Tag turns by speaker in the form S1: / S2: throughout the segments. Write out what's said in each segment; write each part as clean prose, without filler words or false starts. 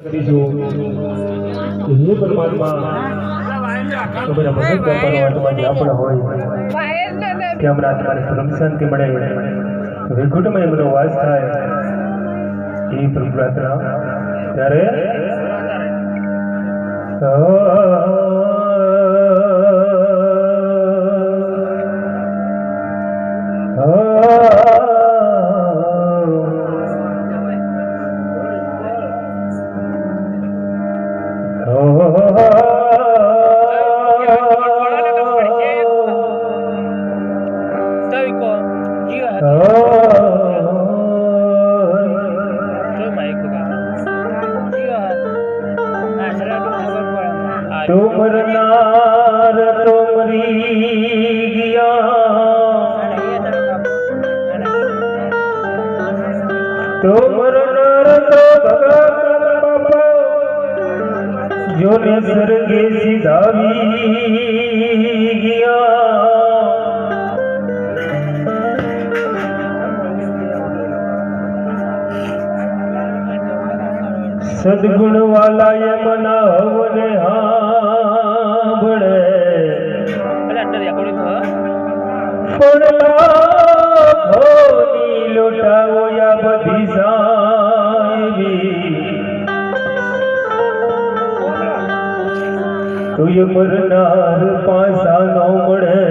S1: हे परमात्मा तुम्हारा मदद करવાનો આત્મા જે આપણા હોય કે હમણાં તમારે પરમ શાંતિ મળે વૈકુંઠમાં એમનો વાસ થાય એ પ્રભુ પ્રાર્થના ત્યારે तुमर नार तुमरी गया तुमर नार तो भगा बाबा जो ने स्वर्गे सिधावी गया सदगुण वाला ये मना होने हांभळे पडला होनी लोटावो या बधी सायवी तू ये मरनार पासा नो मळे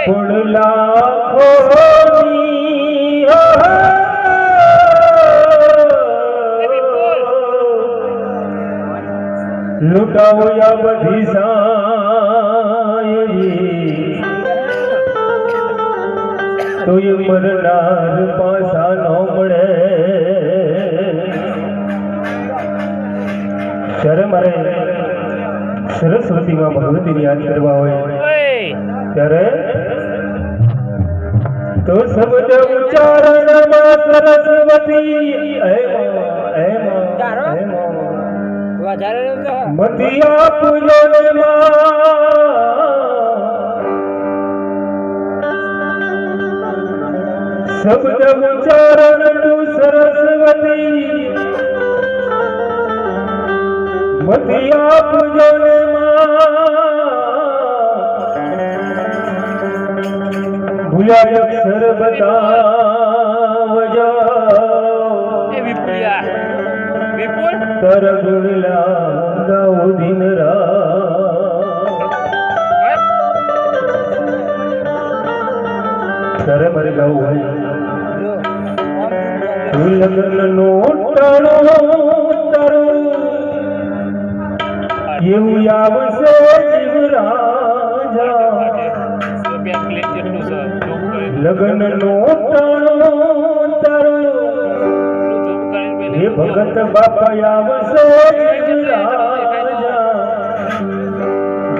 S1: पडला होनी लुटाओ या बधी सायरी तो ये मरनार पासा नो मळे ત્યારે મારે સરસ્વતી માં ભગવતીની યાદ કરવા હોય ત્યારે तो शब्द उच्चारण में सरस्वती मतिया पूजन शब्द उच्चारण तू सरस्वती मतिया पूजन भूया अक्षर बतावजा विपुल तर गुणला गाऊ दिन तारे मरे गाऊ है लग्न नो टाणो तारो येऊ यावसे जीवराजा लगन नो टाणो तारो हे भगत बापा आवसे राजा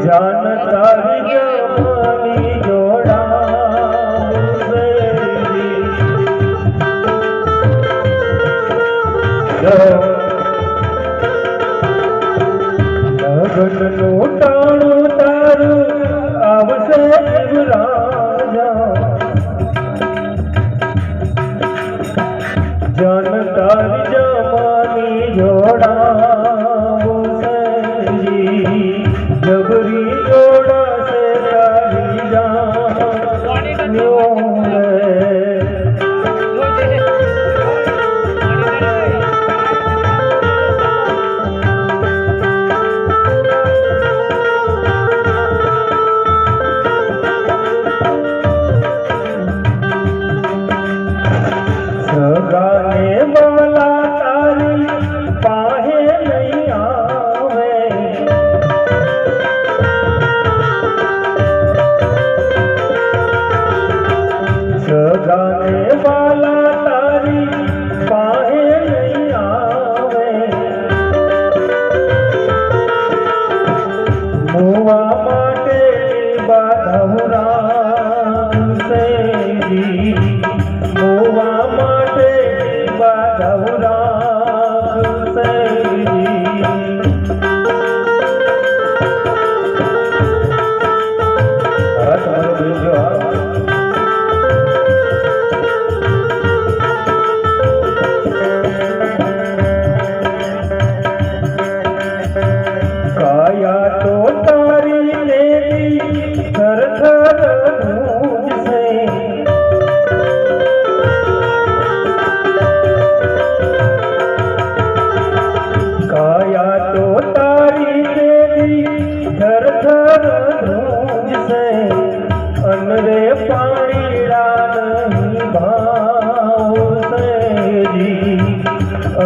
S1: जान तारी जवानी जोड़ा लगन नो टाणो तारो आवसे राजा जान तारी जवानी जोड़ा जबरी जोड़ा से तारी जानियो सगाने वाला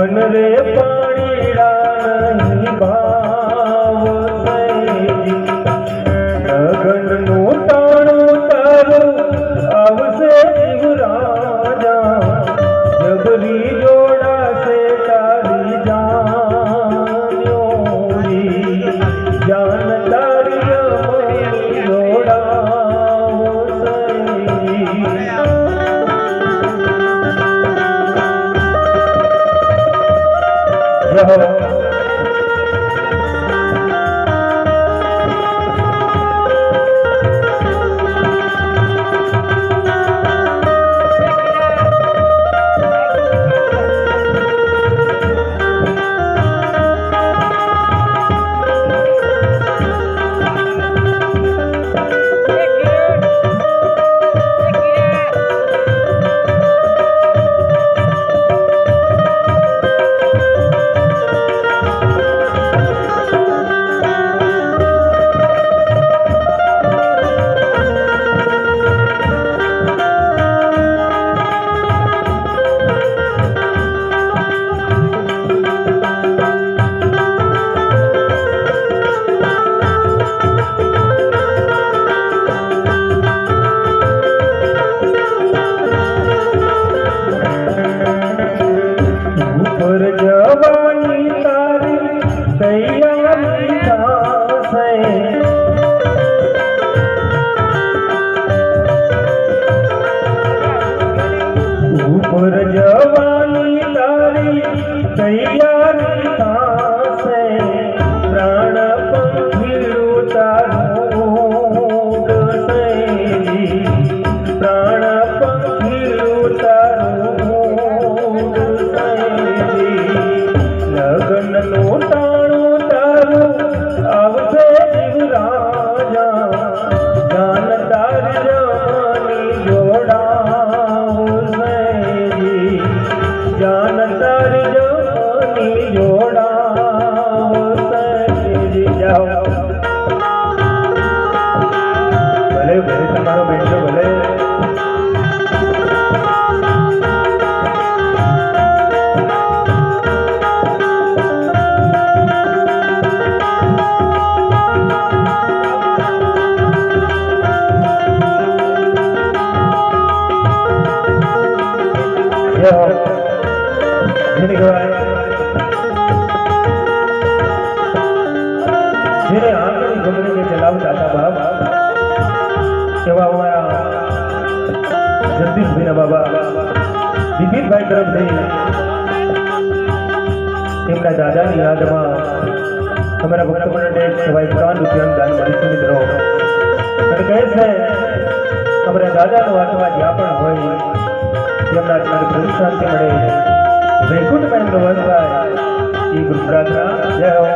S1: मन रे पाणीड़ा नहीं भाव सैजी लगन नु टाणु तारू आवसे जीव राजा जबरी जोड़ा से तारी जानोरी जान तारी जमनी जोड़ा ऊपर जवानी तारी तैयारी थासे प्राण पंखीड़ू तारू सैली प्राण पंखीड़ू तारू सैली लगन नो टाणु तारू आवसे जीव राजा जान तारी जवानी जोड़ा जान तारी जवानी जोड़ा सैजी जाओ भले भले तुम्हारो बेटो भले જેને આંગણી ગમણીને ચલાવતા હતા બાપ એવા અમારા જગદીશભાઈના બાબા વિપિનભાઈ તરફથી તેમના દાદાની યાદમાં અમારા ભક્તમંડળને સવાઈ 51 રૂપિયાનું દાન મળ્યું મિત્રો અને કહે છે અમારા દાદાનો આત્મા જ્યાં પણ હોય તેમના આત્માને પ્રભુ શાંતિ મળે વૈકુંઠમાં એમનો વાસ થાય એ ગુરુ પ્રાર્થના જય હો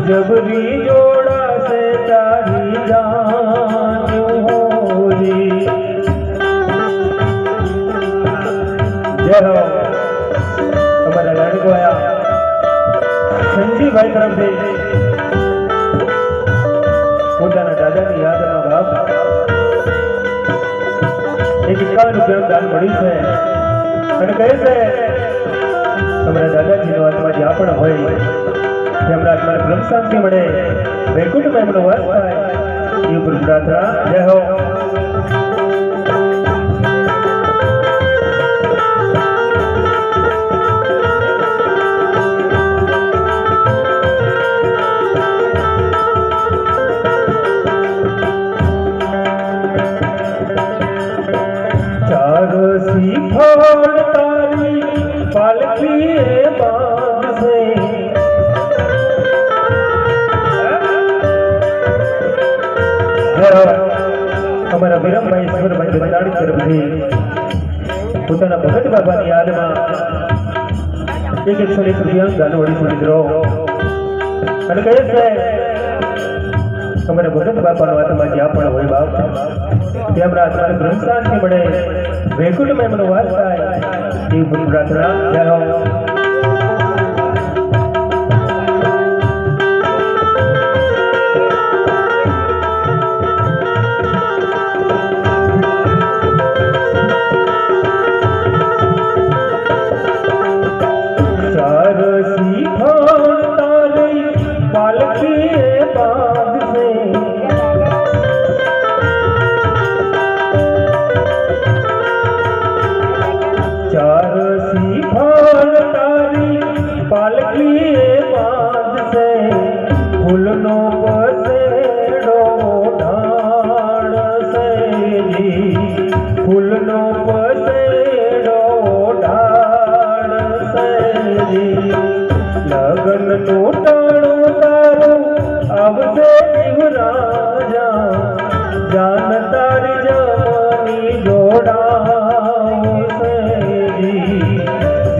S1: जबरी जोड़ा से तारी जान्यू होरी जय हो हमारा लड़को आया संजीव भाई तरफ से પોતાના દાદાની યાદમાં બાપ એક 51 રૂપિયા દાન મળ્યું છે અને કહે છે તમારા દાદાજીનો આત્મા જ્યાં પણ હોય તેમના આત્માને બ્રહ્મ શાંતિ મળે, વૈકુંઠમાં એમનો વાસ થાય એ ઉપર પ્રાર્થના. જય હો. हमारा विरमभाई ईश्वरभाई बंदाणी तरफथी पोताना भगत बाबानी यादमां 101 રૂપિયા દાનવડી મિત્રો અને કહે છે અમારા ભગત બાપાનો આત્મા જ્યાં પણ હોય બાપ તેમના આત્માને બ્રહ્મ શાંતિ મળે, વૈકુંઠમાં એમનો વાસ થાય એવી પૂરી પ્રાર્થના. જય હો.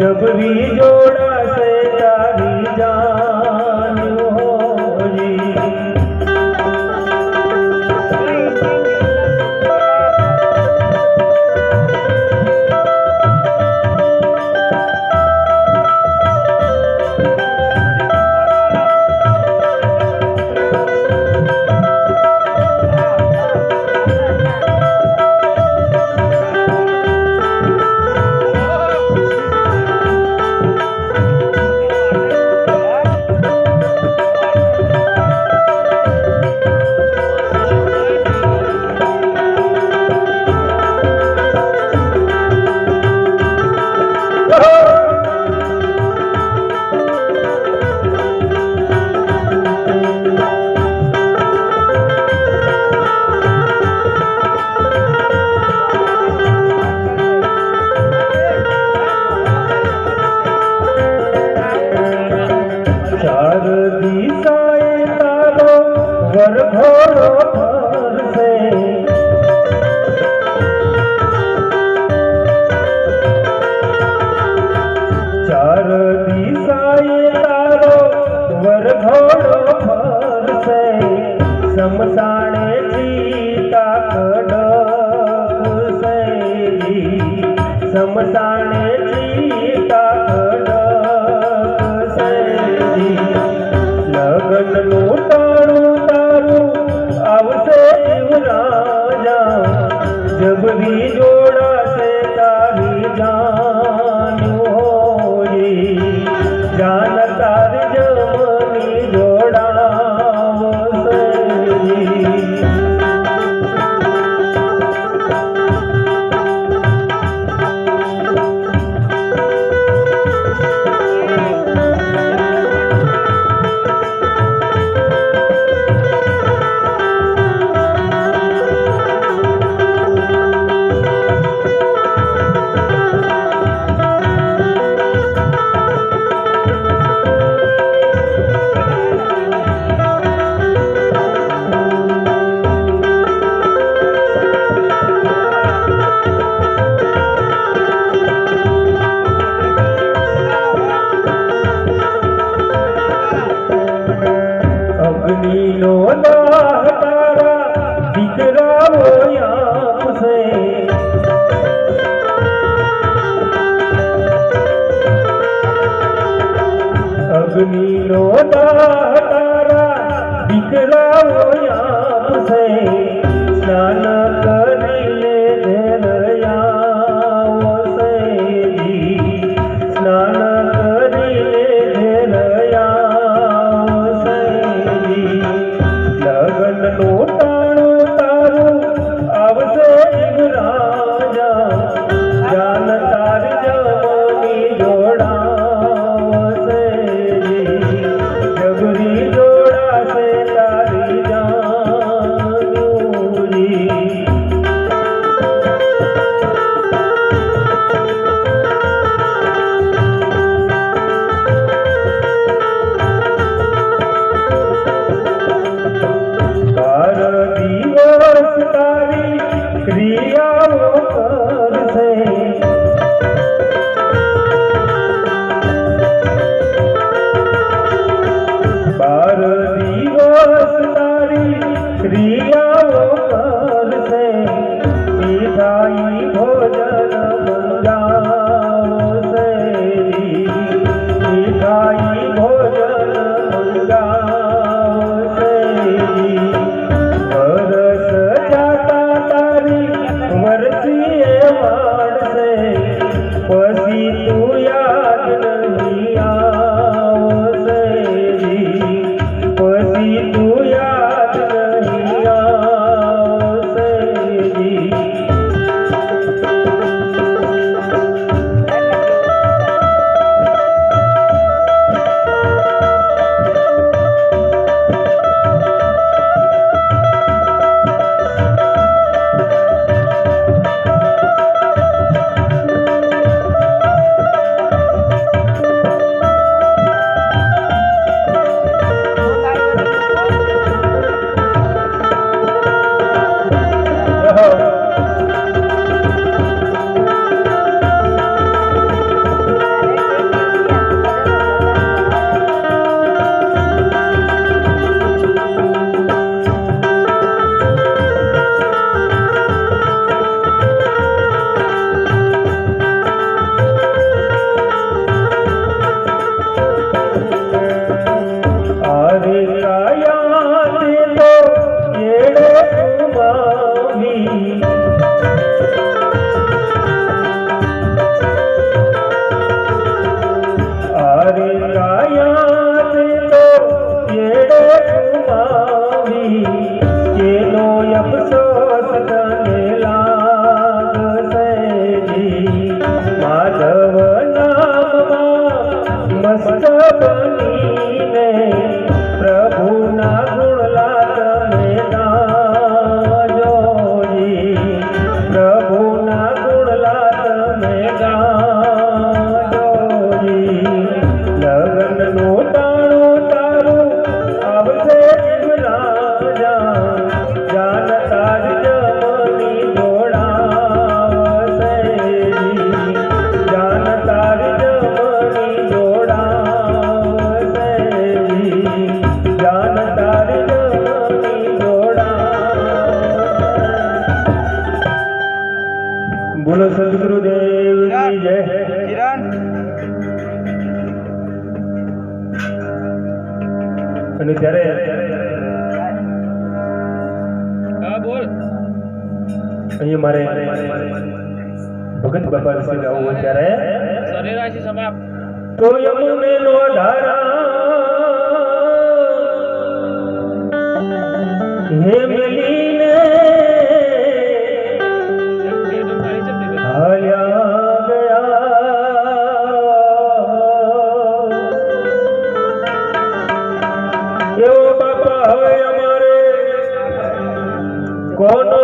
S1: जब भी जोड़ा से तारी जान हो जी. जब भी जोड़ा से तारी जान हो जान तार जमनी जोड़ा क्रियाओं कर से बार दिवस तारी क्रियाओं कर से मिठाई भोजन मंगाओ से मिठाई भोजन मंगाओ से बरस जाता तारी वर्षीय वाण से पसी तू याद नहीं आओ से पसी तू याद नहीं आओ से बोलो सदगुरुदेव की जय। અને ત્યારે અહીંયા મારે ભગત બાપા વિશે ગાવું હોય ત્યારે તો યમુને નો ધારા હે મિલીને હાલ્યા ગયા એવો બાપા હવે અમારે કોનો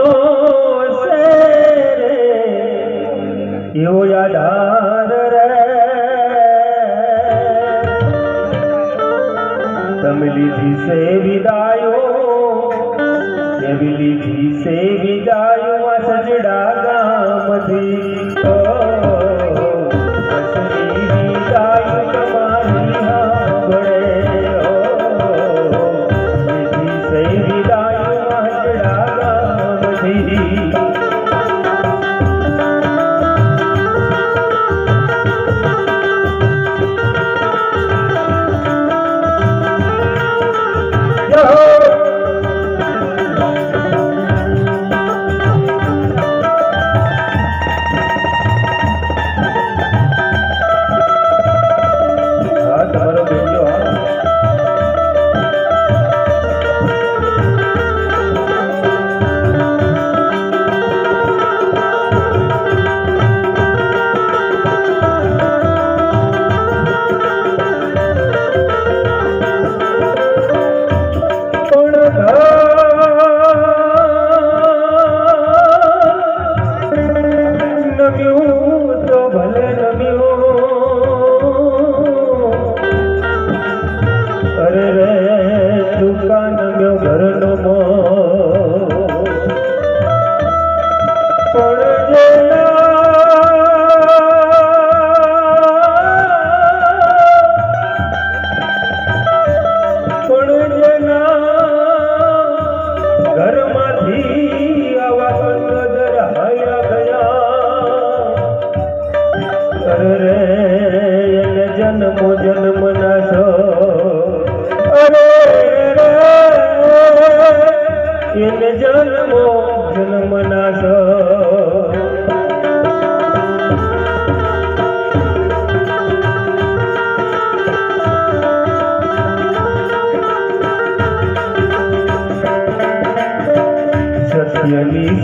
S1: એવો યાદ રે તમે લીધી છે વિદાયો એવી લીધી છે વિદાયો આ સજડા ગામથી અસલી વિદાયો તમારી સાંભળે લીધી છે વિદાયો આ સજડા ગામથી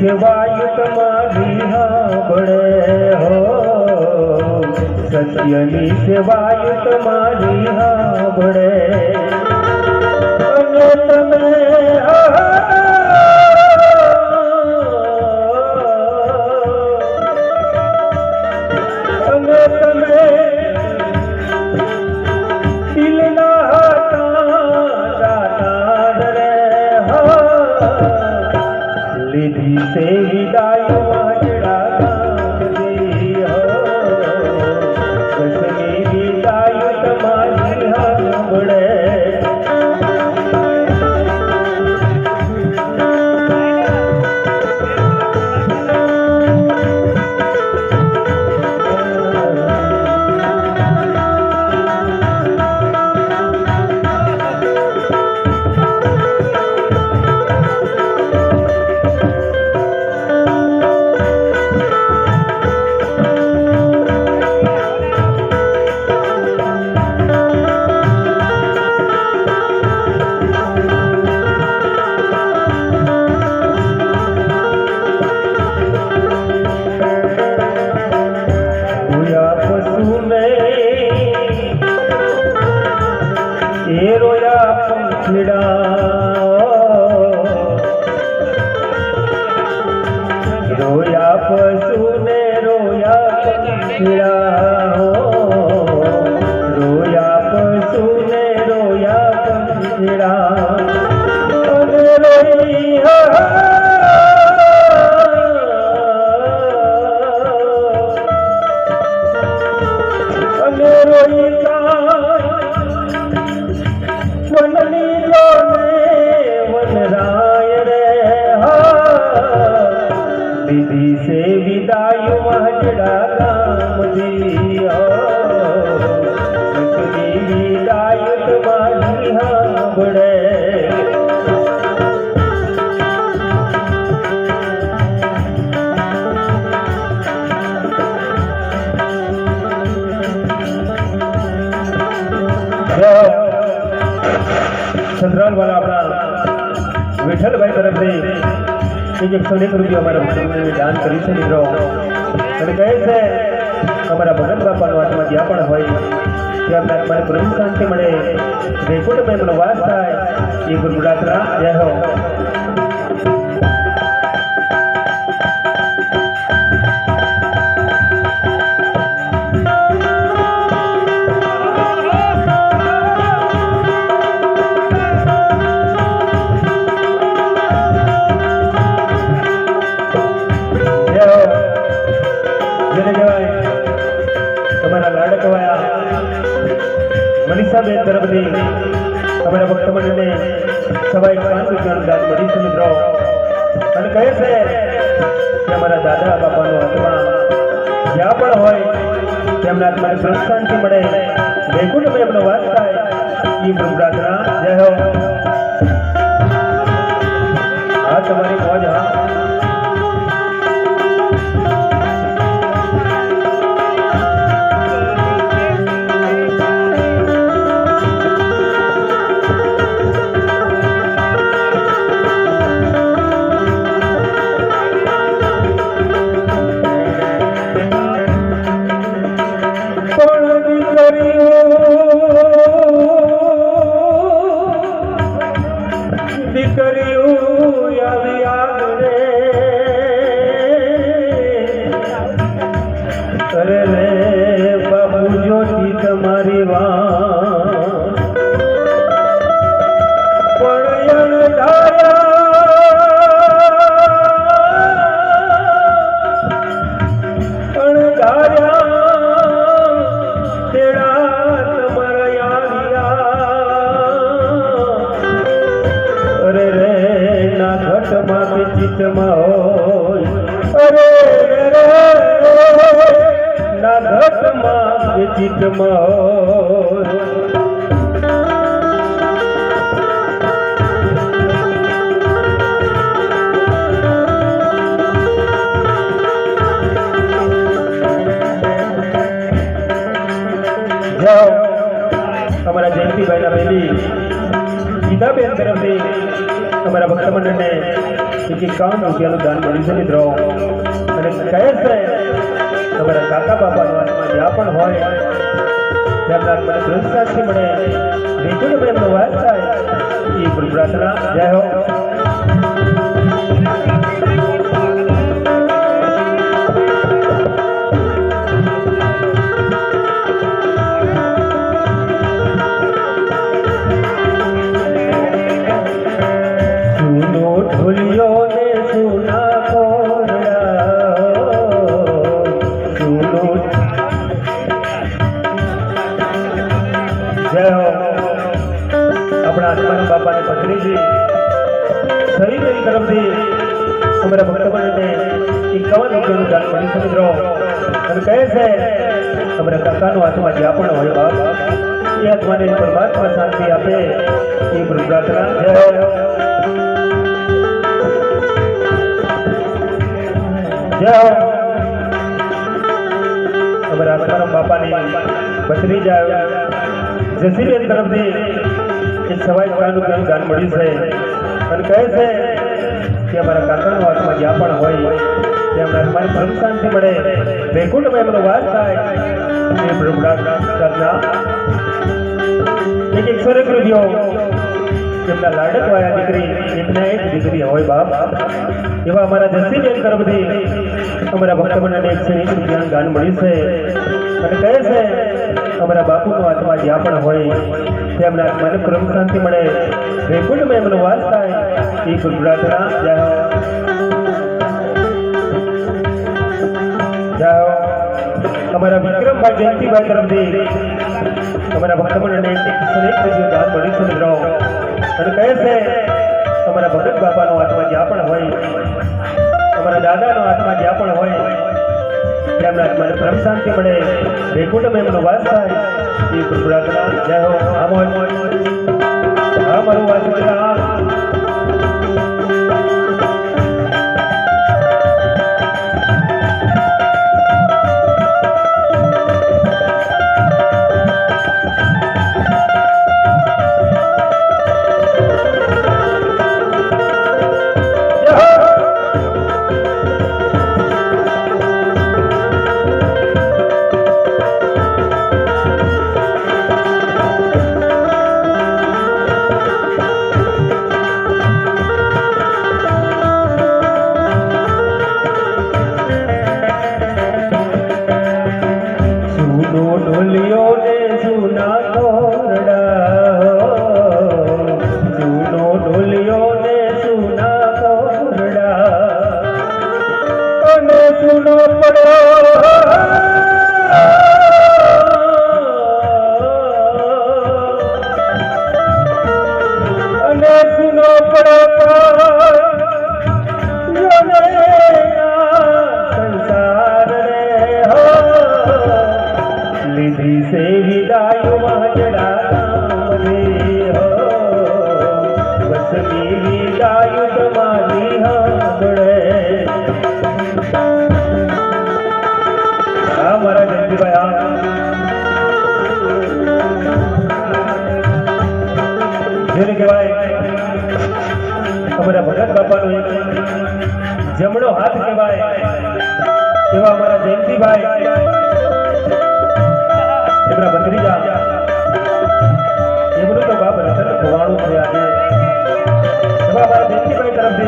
S1: सेवायु तुम्हारी बड़े हो, सत्यनी सेवायु तुम्हारी बड़े से विदाई वाजड़ा दी हो, कसमी विदाई तुम्हारी बड़े रोया पंखिड़ा रोया पशु ने रोया पंखिड़ा हो, रोया पशु ने रोया पंखिड़ा रोई रोई वननी जोने वनराय रे हा, विधि से विदाई वाजड़ा गाम दी हो, कसमी विदाई तुम्हारी बड़े संतराल वाला अपना विठल भाई तरफ से 101 रुपया हमारा दान करी से मित्रों અને કહે છે અમારા ભગત બાપાનો આત્મા જ્યાં પણ હોય ત્યાં આત્માને પરમ શાંતિ મળે, વૈકુંઠમાં એમનો વાસ થાય એ ગુરુ પ્રાર્થના જય હો। मनीषा बेन तरफ से हमारा भक्त मंडल ने सवा 5 रुपया दान करी से मित्रों અને કહે છે કે અમારા દાદા બાપાનો આત્મા જ્યાં પણ હોય તેમના આત્માને સુખ શાંતિ મળે, વૈકુંઠમાં એમનો વાસ થાય એ ગુરુ પ્રાર્થના જય હો। આ તમારી મોજ હા। अरे रे बाबू ज्योति तुम्हारी अरे रे ना घट में चित में हो, अरे ना घट में चित में हो। हमारा जयंती भाई बेली गीता बेन तरफ से हमारा भक्त मंडल ने કે 51 રૂપિયાનું દાન મળી છે મિત્રો અને કહે છે તમારા કાકા બાપાનો આત્મા જ્યાં પણ હોય તેમના મને પુરસ્કારથી મળે વિકુલ પ્રેમનો વાસ થાય એ પ્રાર્થના જય હો बापा ने पत्नी जी सही मेरी तरफ से हमारा भक्तगण ने 51 રૂપિયાનું દાન મળી છે મિત્રો અને કહે છે हमारा કાકાનો આત્મા જ્યાં પણ હોય બાપ એ આત્માને પરમાત્મા શાંતિ આપે એ પ્રાર્થના જય जय हो हमारा आत्माराम बापा ने पत्नी जाए जसीबेन तरफ से एक सवाई ₹1 दान मળી છે અને કહે છે કે અમારા કાકાનો આત્મા જ્યાં પણ હોય તેમના આત્માને પરમ શાંતિ મળે વૈકુંઠમાં એમનો વાસ થાય એ પ્રાર્થના એક ₹100 તેમના લાડક વાયા દીકરી એકના એક દીકરી હોય બાપ એવા અમારા જસીબેન તરફથી અમારા ભક્તગણને ₹101 દાન મળી છે અને કહે છે અમારા બાપુનો આત્મા જ્યાં પણ હોય તેમના આત્માને પરમ શાંતિ મળે વૈકુંઠમાં એમનો વાસ થાય એ પ્રાર્થના જય હો જય હો અમારા વિક્રમભાઈ જયંતિભાઈ તરફથી અમારા ભક્તગણને ₹101 દાન મળી છે મિત્રો અને કહે છે અમારા ભગત બાપાનો આત્મા જ્યાં પણ હોય અમારા દાદાનો આત્મા જ્યાં પણ હોય તેમના આત્માને પરમ શાંતિ મળે વૈકુંઠમાં એમનો વાસ થાય એ પ્રાર્થના જય હો હા મારું વાસ हमारा भगत बापा जमणो हाथ कहवाय एवा हमारा जयंती भाई एमना भत्रीजा एमनु तो बाप रतन खवाणु छे आज एवा हमारा जयंती भाई तरफ से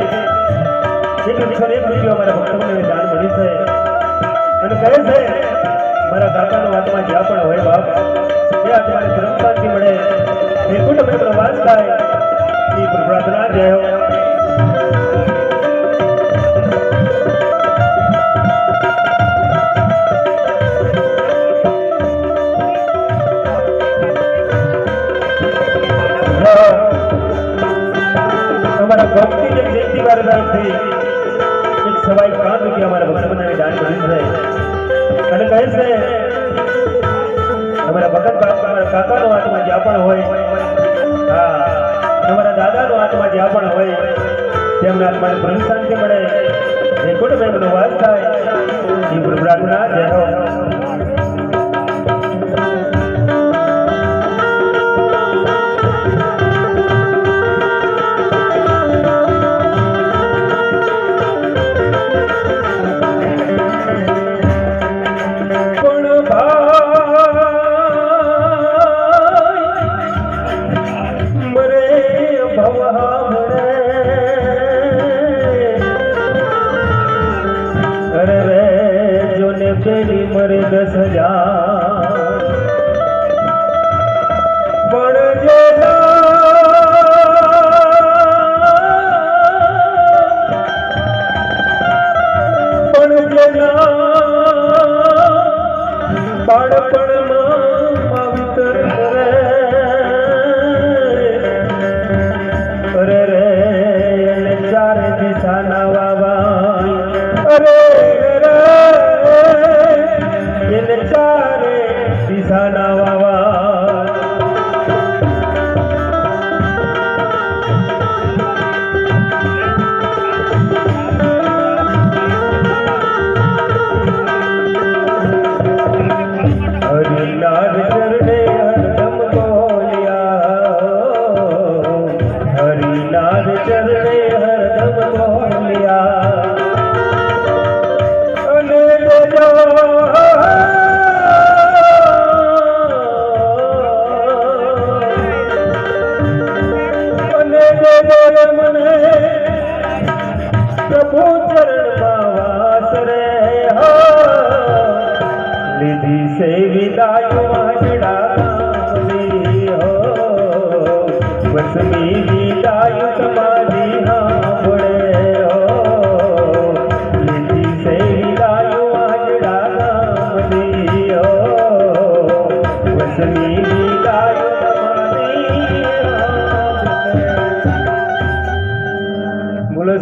S1: ₹101 हमारा भक्तों दान मળી છે અને કહે છે મારા કાકાનો આત્મા જ્યાં પણ હોય બાપ એ આત્માને પરમ શાંતિ મળે વૈકુંઠમાં પ્રવાસ થાય એ પ્રાર્થના જય હો हमारा भक्ति जन जयंती वाले तरफ से ₹105 हमारा भक्तों दान मળી છે અને કહે છે हमारा भगत हमारा काकाનો આત્મા જ્યાં પણ હોય હા हमारा दादाનો આત્મા જ્યાં પણ હોય પેલી મરે 10,000 પણ જેના બાળપણમાં માવતર કરે રે એને ચારે દિશાના વાવા અરે એને ચારે દિશાના વાવા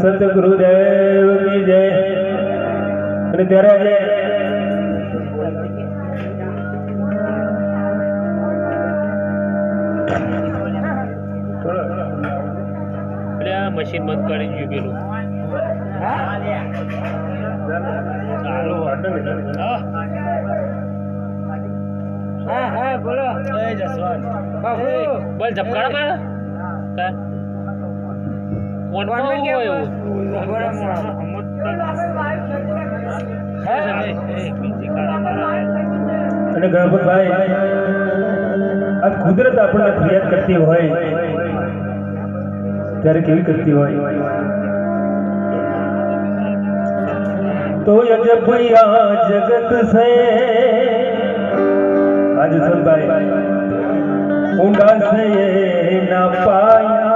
S1: संत गुरुदेव की जय। અને ત્યારે
S2: મશીન બંધ કરી ગયું પેલું ચાલુ હા હા બોલો જસવંત બાબુ બોલ ઝપકાડા માં કોણ કોણ હોય
S1: અને ગણપતભાઈ આ કુદરત આપણને ફરિયાદ કરતી હોય ત્યારે કેવી કરતી હોય तो जब भैया जगत से आज सुन भाई ऊंडा से ना पाया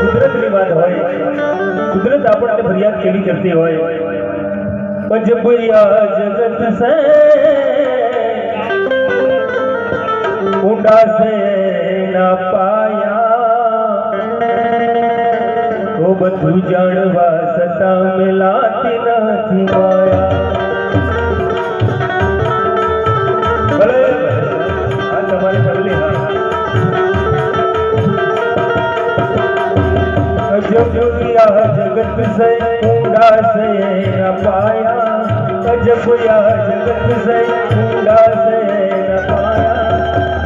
S1: कुदरत की बात હોય कुदरत આપણે ફરિયાદ કેવી કરતી હોય जब भैया जगत से ऊंडा से ना पाया तो બધું જાણવા સતા મિલાતી નથી માયા ભલે આ તમારી ફરલી હા जब भैया जगत से ऊंडा से न पाया जब भैया जगत से ऊंडा से न पाया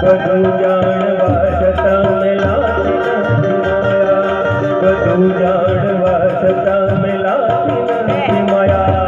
S1: બધું જાણવા સતા મિલાતી નથી માયા બધું જાણવા સતા મિલાતી નથી માયા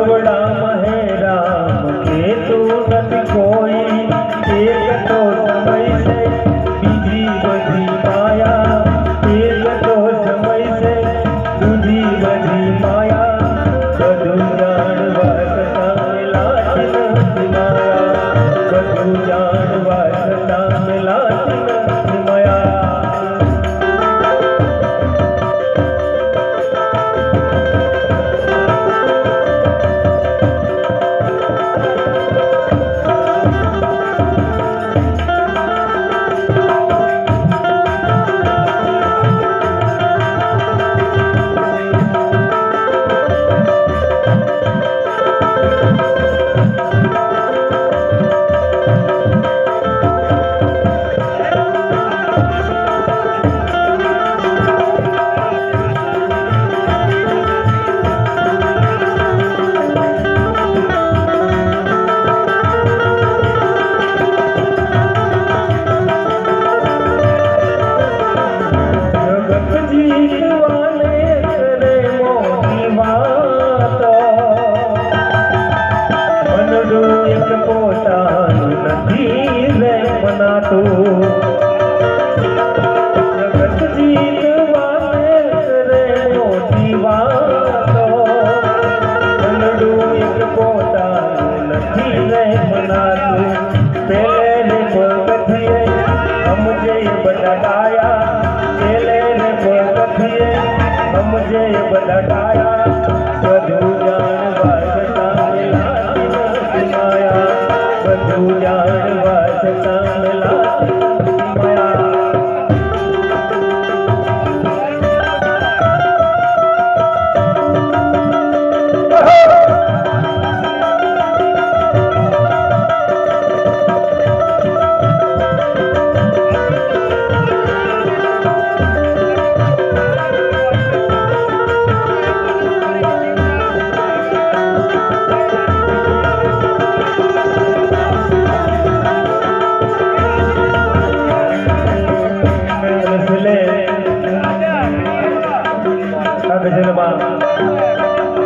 S1: परवड़ा है राम के तू नथ कोई एक तो समय से बीजी बधी माया एक तो समय से दूजी बधी माया બધું જાણવા છતાં મિલાતી નથી માયા બધું જાણવા છતાં મિલાતી નથી માયા मुझे बताया बधु जानवा छતાં मिलाती નથી माया बधु जानवा छતાં मिलाती નથી माया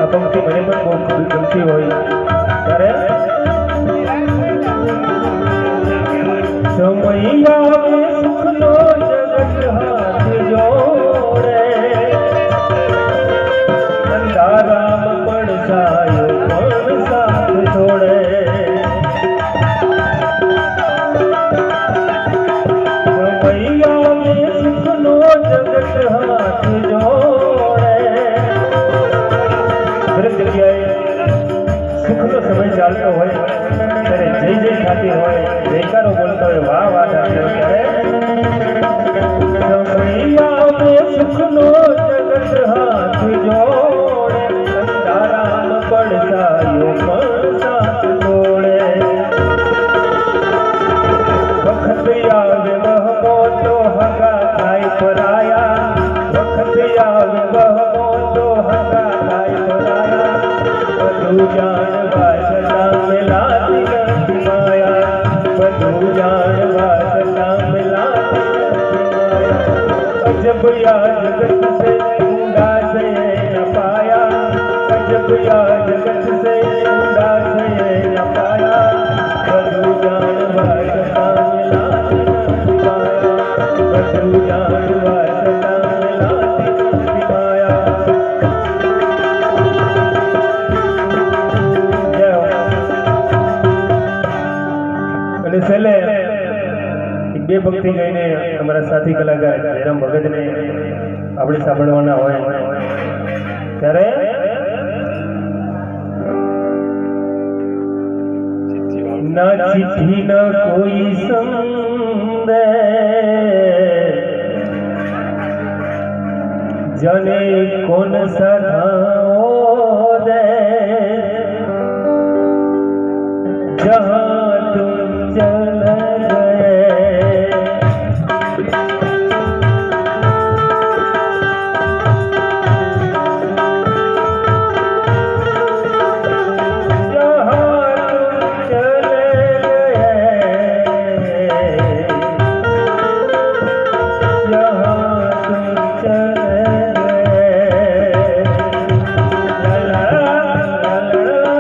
S1: पंक्ति મને પણ બહુ ગમતી હોય ત્યારે સમૈયા સુખનો જગત હાથ જોડે અંધારામ પડછાયો પણ સાથ છોડે સમૈયા સુખનો જગત હાથ જોડે સુખનો સમય ચાલતો હોય ત્યારે જય જય થતી હોય જયકારો બોલતા હોય વાહ વાહ થતી હોય ત્યારે સુખનો જગત હાથ જોડે અંધારામ પડછાયો પણ સાથ છોડે વખત આવે વહમો તો હગા થાય પરાયા વખત આવે વહમો તો હગા થાય પરાયા બધું જાણવા છતાં મિલાતી નથી માયા બધું જાણવા છતાં મિલાતી નથી માયા અજબ યા જગત से ऊंडा से न पाया अजब या जगत से ऊंडा से न पाया બધું જાણવા છતાં મિલાતી નથી માયા બધું જાણવા છતાં મિલાતી નથી માયા અને છેલ્લે એક બે ભક્તિ ગાઈને અમારા સાથી કલાકાર જયરામ ભગતને આપણે સાંભળવાના હોય ત્યારે ના ચિઠ્ઠી ન કોઈ સંદેશ जाने कौन सा धाओ दे जहाँ तुम चल गए la la la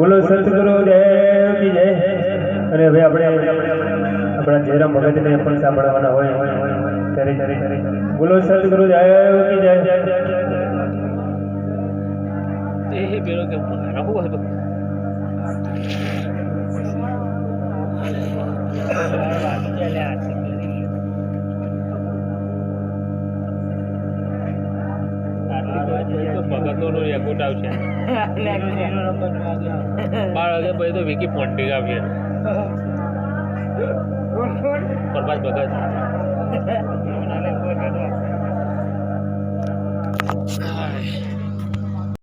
S1: બોલો સતગુરુ દેવ કી જય. અને હવે આપણે આપણા જયરામ ભગતને પણ સાંભળવાના હોય ત્યારે બોલો સતગુરુ દેવ કી જય.
S2: એ પેલો કે રહું હતું ભગતનો રેકોર્ડ આવશે 12 વાગે પછી તો વિકી પોન્ટિક આવશે પ્રભાત ભગત